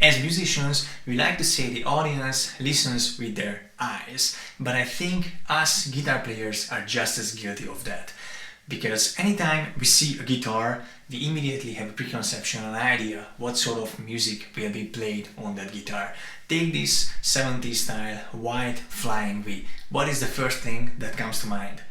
As musicians, we like to say the audience listens with their eyes, but I think us guitar players are just as guilty of that. Because anytime we see a guitar, we immediately have a preconception, an idea what sort of music will be played on that guitar. Take this 70s style white Flying V. What is the first thing that comes to mind?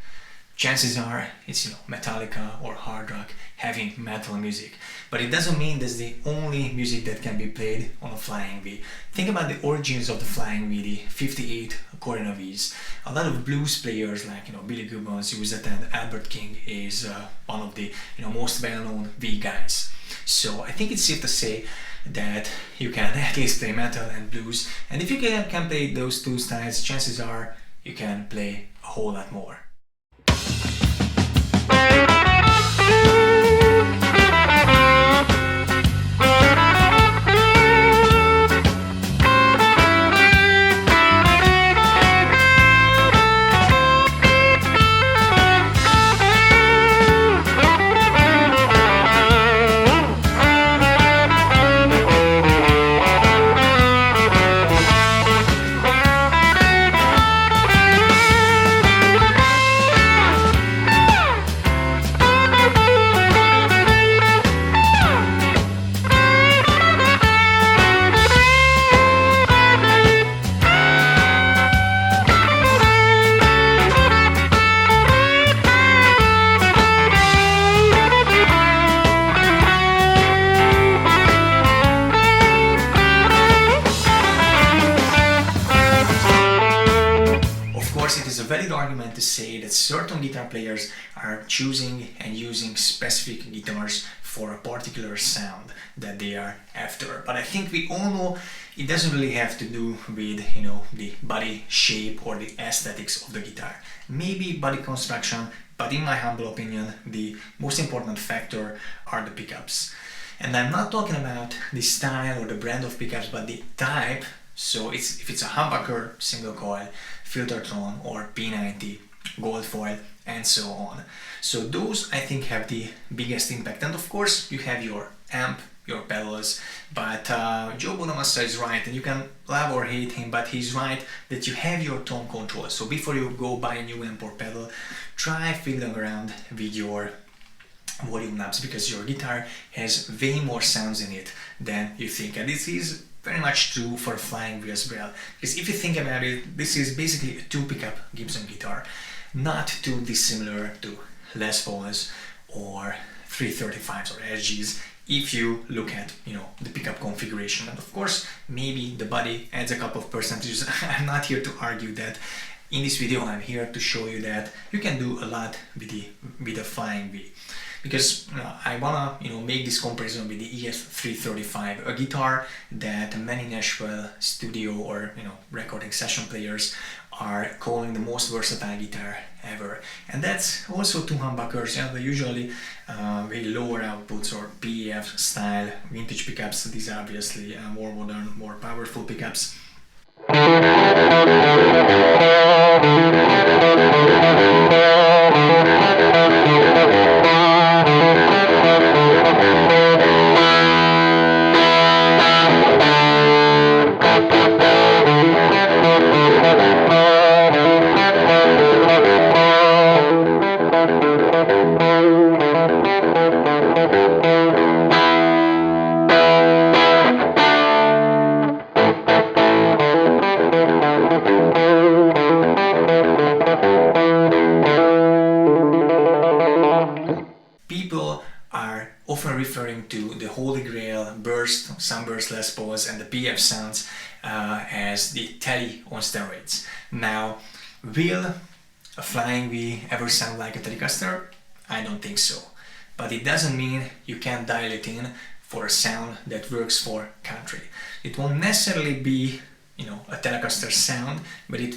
Chances are it's Metallica or hard rock, heavy metal music. But it doesn't mean that's the only music that can be played on a Flying V. Think about the origins of the Flying V, the 58 Corona Vs. A lot of blues players like Billy Gibbons use that, and Albert King is one of the most well-known V guys. So I think it's safe to say that you can at least play metal and blues, and if you can play those two styles, chances are you can play a whole lot more. A valid argument to say that certain guitar players are choosing and using specific guitars for a particular sound that they are after. But I think we all know it doesn't really have to do with the body shape or the aesthetics of the guitar. Maybe body construction, but in my humble opinion, the most important factor are the pickups. And I'm not talking about the style or the brand of pickups, but the type. So if it's a humbucker, single coil, Filtertron or P90, gold foil, and so on. So those I think have the biggest impact. And of course you have your amp, your pedals, but Joe Bonamassa is right, and you can love or hate him, but he's right that you have your tone control. So before you go buy a new amp or pedal, try fiddling around with your volume knobs, because your guitar has way more sounds in it than you think, and this is very much true for Flying V as well. Because if you think about it, this is basically a 2-pickup Gibson guitar, not too dissimilar to Les Pauls or 335s or SGs if you look at the pickup configuration. And of course maybe the body adds a couple of percentages. I'm not here to argue that. In this video I'm here to show you that you can do a lot with the Flying V. Because I wanna make this comparison with the ES335, a guitar that many Nashville studio or recording session players are calling the most versatile guitar ever. And that's also 2 humbuckers, they're usually very lower outputs or PEF style vintage pickups. These are obviously more modern, more powerful pickups. Often referring to the Holy Grail, burst, sunburst Les Pauls, and the PF sounds as the Tele on steroids. Now, will a Flying V ever sound like a Telecaster? I don't think so. But it doesn't mean you can't dial it in for a sound that works for country. It won't necessarily be, a Telecaster sound, but it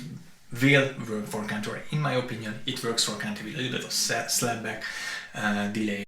will work for country. In my opinion, it works for country with a little bit of slapback delay.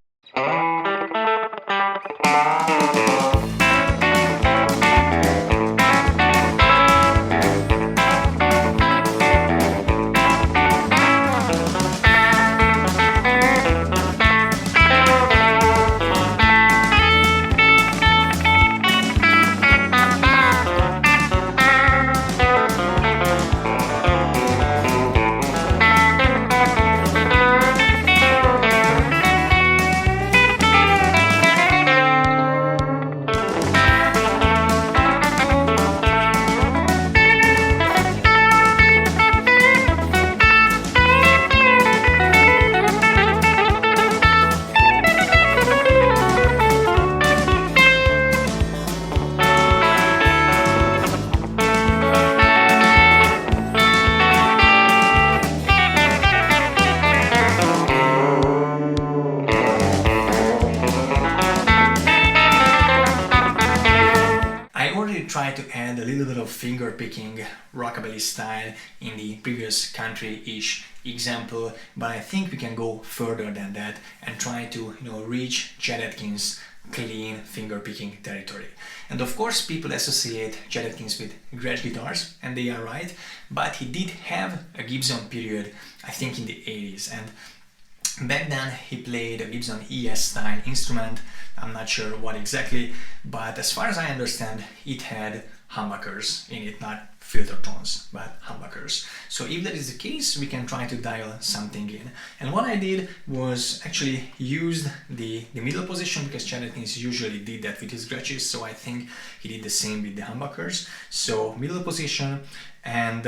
tried to add a little bit of finger picking, rockabilly style in the previous country-ish example, but I think we can go further than that and try to reach Chet Atkins clean finger picking territory. And of course people associate Chet Atkins with Gretsch guitars, and they are right, but he did have a Gibson period, I think in the 80s, and back then he played a Gibson ES style instrument. I'm not sure what exactly, but as far as I understand, it had humbuckers in it, not filter tones, but humbuckers. So if that is the case, we can try to dial something in. And what I did was actually used the middle position, because Chet Atkins usually did that with his Gretches, so I think he did the same with the humbuckers. So middle position, and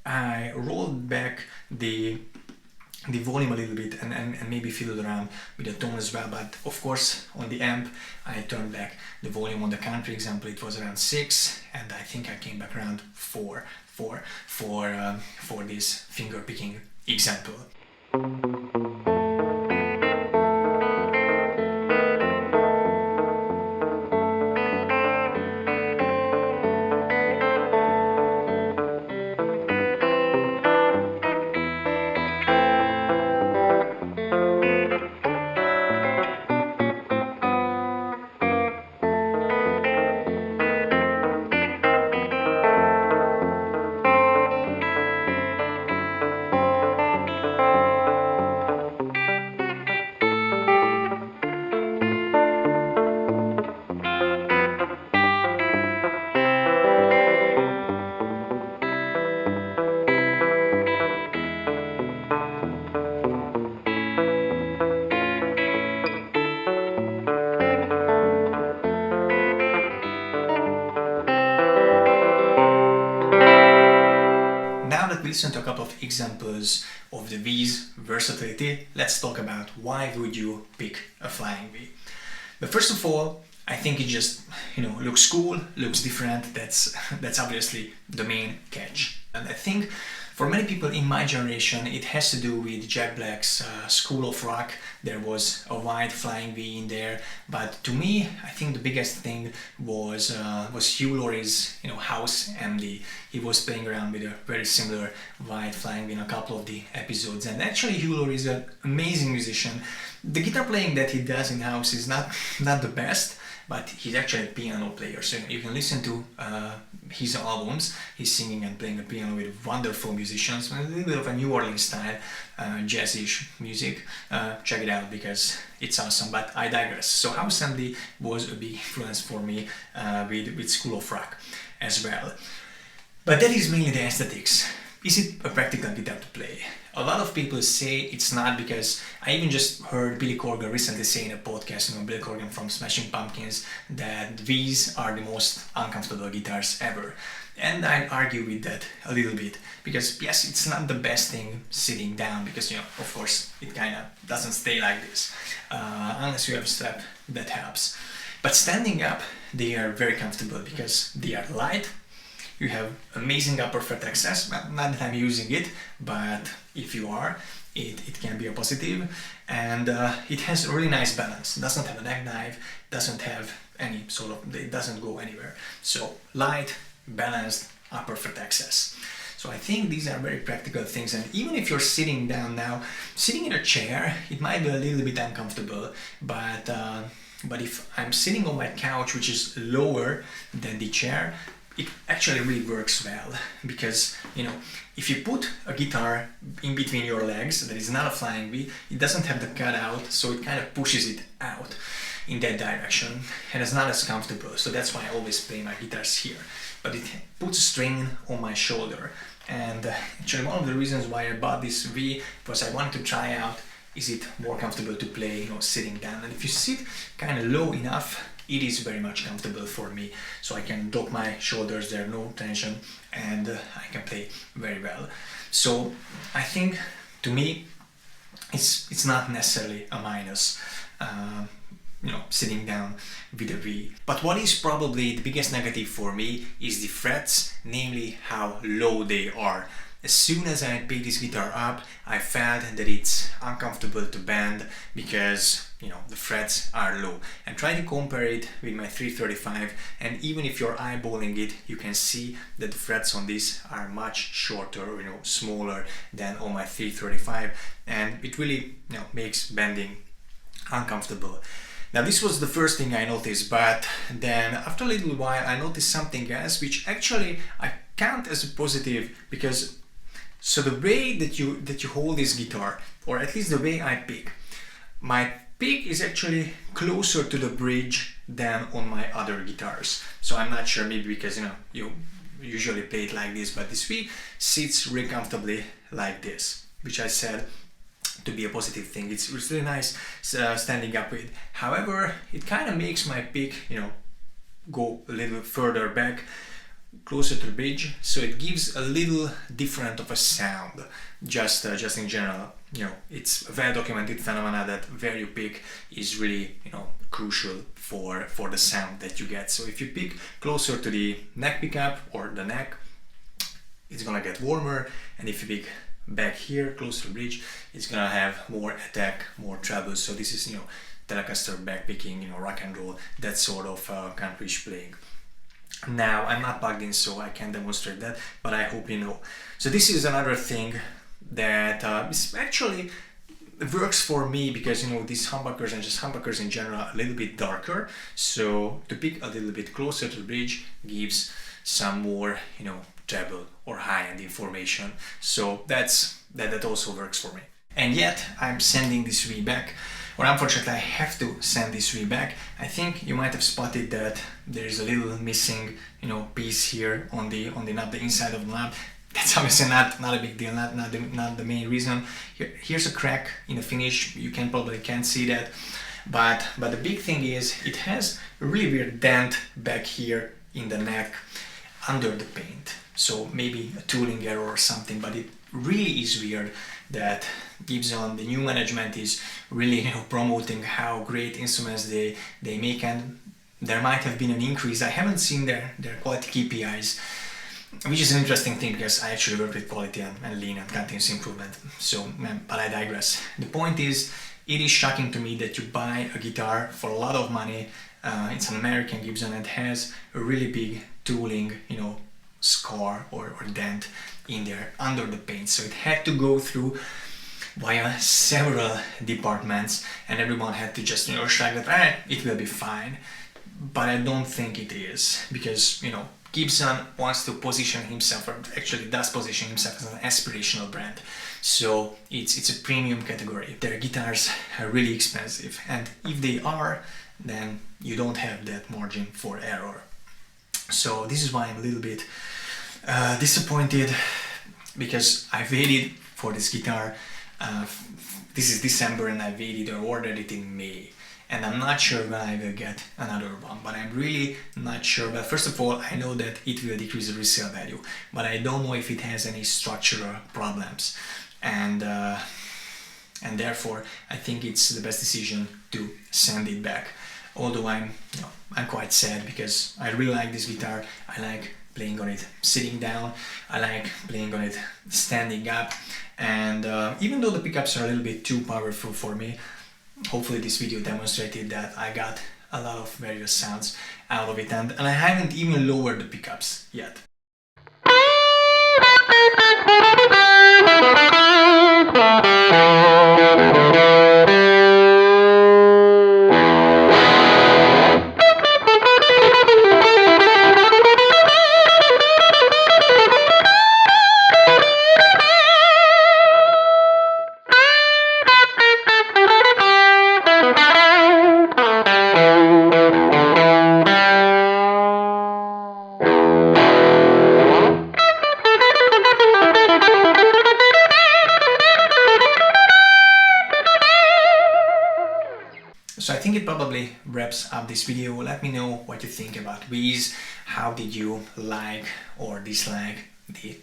I rolled back the volume a little bit and maybe fiddled around with the tone as well, but of course on the amp I turned back the volume. On the country example it was around 6, and I think I came back around 4 for this finger picking example. Listen to a couple of examples of the V's versatility. Let's talk about why would you pick a Flying V. But first of all, I think it just looks cool, looks different. That's obviously the main catch. And I think for many people in my generation, it has to do with Jack Black's School of Rock. There was a white Flying V in there, but to me, I think the biggest thing was Hugh Laurie's house MD. He was playing around with a very similar white Flying V in a couple of the episodes, and actually Hugh Laurie is an amazing musician. The guitar playing that he does in house is not the best, but he's actually a piano player, so you can listen to his albums. He's singing and playing the piano with wonderful musicians, a little bit of a New Orleans style, jazzish music. Check it out because it's awesome, but I digress. So House MD was a big influence for me with School of Rock as well. But that is mainly the aesthetics. Is it a practical guitar to play? A lot of people say it's not, because I even just heard Billy Corgan recently say in a podcast, Billy Corgan from Smashing Pumpkins, that V's are the most uncomfortable guitars ever. And I argue with that a little bit, because yes, it's not the best thing sitting down, because of course it kind of doesn't stay like this, unless you have a strap that helps. But standing up, they are very comfortable because they are light. You have amazing upper fret access. Well, not that I'm using it, but if you are, it can be a positive. And it has a really nice balance. It doesn't have a neck dive, doesn't have any it doesn't go anywhere. So light, balanced, upper fret access. So I think these are very practical things. And even if you're sitting down now, sitting in a chair, it might be a little bit uncomfortable, but if I'm sitting on my couch, which is lower than the chair, it actually really works well, because if you put a guitar in between your legs that is not a Flying V, it doesn't have the cutout, so it kind of pushes it out in that direction, and it's not as comfortable. So that's why I always play my guitars here. But it puts a strain on my shoulder, and actually one of the reasons why I bought this V was I wanted to try out, is it more comfortable to play sitting down. And if you sit kind of low enough, it is very much comfortable for me, so I can drop my shoulders, there no tension, and I can play very well. So I think, to me, it's not necessarily a minus, sitting down with a V. But what is probably the biggest negative for me is the frets, namely how low they are. as soon as I pick this guitar up, I felt that it's uncomfortable to bend because, you know, the frets are low. And try to compare it with my 335, and even if you're eyeballing it, you can see that the frets on this are much shorter, you know, smaller than on my 335, and it really, you know, makes bending uncomfortable. Now this was the first thing I noticed, but then after a little while I noticed something else which actually I count as a positive, because so the way that you hold this guitar, or at least the way I pick, my pick is actually closer to the bridge than on my other guitars. So I'm not sure, maybe because, you know, you usually play it like this, but this V sits really comfortably like this, which I said to be a positive thing. It's really nice standing up with. However, it kind of makes my pick, you know, go a little further back, closer to the bridge, so it gives a little different of a sound. Just in general, you know, it's a well-documented phenomena that where you pick is really, you know, crucial for the sound that you get. So if you pick closer to the neck pickup or the neck, it's gonna get warmer, and if you pick back here close to the bridge, it's gonna have more attack, more treble. So this is, you know, Telecaster backpicking, you know, rock and roll, that sort of country-ish playing. Now I'm not plugged in, so I can't demonstrate that, but I hope you know. So this is another thing that is actually works for me, because, you know, these humbuckers and just humbuckers in general are a little bit darker, so to pick a little bit closer to the bridge gives some more, you know, treble or high-end information. So that also works for me. And yet I'm sending this V back, or unfortunately I have to send this V back. I think you might have spotted that there's a little missing, you know, piece here on the knob, the inside of the knob. That's obviously not a big deal, not the main reason. Here's a crack in the finish. You can't see that, but the big thing is it has a really weird dent back here in the neck under the paint. So maybe a tooling error or something, but it really is weird that Gibson, the new management, is really, you know, promoting how great instruments they make, and there might have been an increase. I haven't seen their quality KPIs, which is an interesting thing because I actually work with quality and lean and continuous improvement. So, but I digress. The point is, it is shocking to me that you buy a guitar for a lot of money. It's an American Gibson and has a really big tooling, you know, scar or dent in there under the paint. So it had to go through via several departments, and everyone had to just, you know, shrug that, it will be fine. But I don't think it is, because, you know, Gibson wants to position himself, or actually does position himself, as an aspirational brand. So it's a premium category. Their guitars are really expensive, and if they are, then you don't have that margin for error. So this is why I'm a little bit disappointed, because I waited for this guitar. This is December and I waited or ordered it in May, and I'm not sure when I will get another one, but I'm really not sure. But first of all, I know that it will decrease the resale value, but I don't know if it has any structural problems, and therefore I think it's the best decision to send it back. Although I'm quite sad, because I really like this guitar. I like playing on it sitting down, I like playing on it standing up, and even though the pickups are a little bit too powerful for me, hopefully this video demonstrated that I got a lot of various sounds out of it, and I haven't even lowered the pickups yet. So I think it probably wraps up this video. Let me know what you think about V's. How did you like or dislike the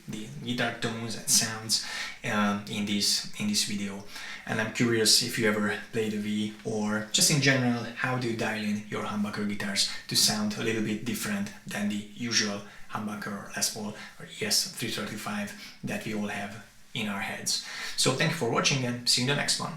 guitar tones and sounds in this video? And I'm curious if you ever played a V, or just in general, how do you dial in your humbucker guitars to sound a little bit different than the usual humbucker or Les Paul or ES 335 that we all have in our heads. So thank you for watching and see you in the next one.